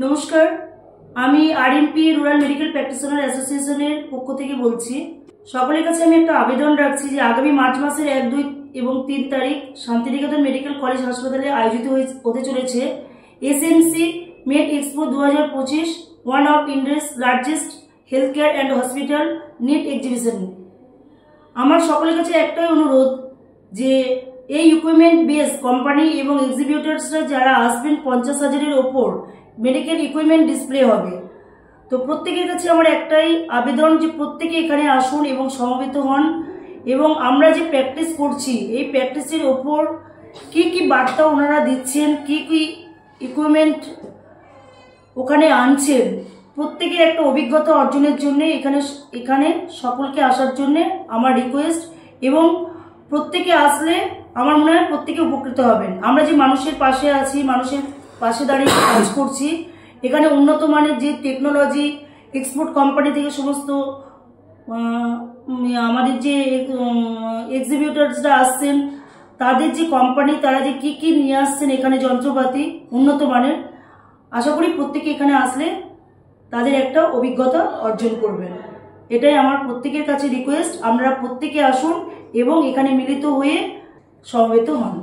নমস্কার, আমি RMP rural medical practitioner অ্যাসোসিয়েশনের পক্ষ থেকে বলছি। সকলের কাছে আমি একটা আবেদন রাখছি যে আগামী মার্চ মাসের 1, 2 এবং 3 তারিখ শান্তিনিকেতন মেডিকেল কলেজ হাসপাতালে আয়োজিত হতে চলেছে SMC made expo 2025, one of India's largest health care and hospital need exhibition. আমার সকলের কাছে একটাই অনুরোধ যে এই ইকুইপমেন্ট বেস কোম্পানি এবং এক্সিবিউটার্সরা যারা আসবেন 50,000-এর ওপর মেডিকেল ইকুইপমেন্ট ডিসপ্লে হবে। তো প্রত্যেকের কাছে আমার একটাই আবেদন যে প্রত্যেকে এখানে আসুন এবং সমবেত হন, এবং আমরা যে প্র্যাকটিস করছি এই প্র্যাকটিসের ওপর কি কি বার্তা ওনারা দিচ্ছেন, কি কি ইকুইপমেন্ট ওখানে আনছেন, প্রত্যেকের একটা অভিজ্ঞতা অর্জনের জন্য এখানে সকলকে আসার জন্য আমার রিকোয়েস্ট। এবং প্রত্যেকে আসলে আমার মনে হয় প্রত্যেকে উপকৃত হবেন। আমরা যে মানুষের পাশে আছি, মানুষের পাশে দাঁড়িয়ে কাজ করছি, এখানে উন্নত মানের যে টেকনোলজি, এক্সপোর্ট কোম্পানি থেকে সমস্ত আমাদের যে এক্সিবিউটার্সরা আসছেন তাদের যে কোম্পানি, তারা যে কি কি নিয়ে আসছেন এখানে যন্ত্রপাতি উন্নত মানের, আশা করি প্রত্যেকে এখানে আসলে তাদের একটা অভিজ্ঞতা অর্জন করবেন। এটাই আমার প্রত্যেকের কাছে রিকোয়েস্ট। আপনারা প্রত্যেকে আসুন এবং এখানে মিলিত হয়ে সমবেত হন।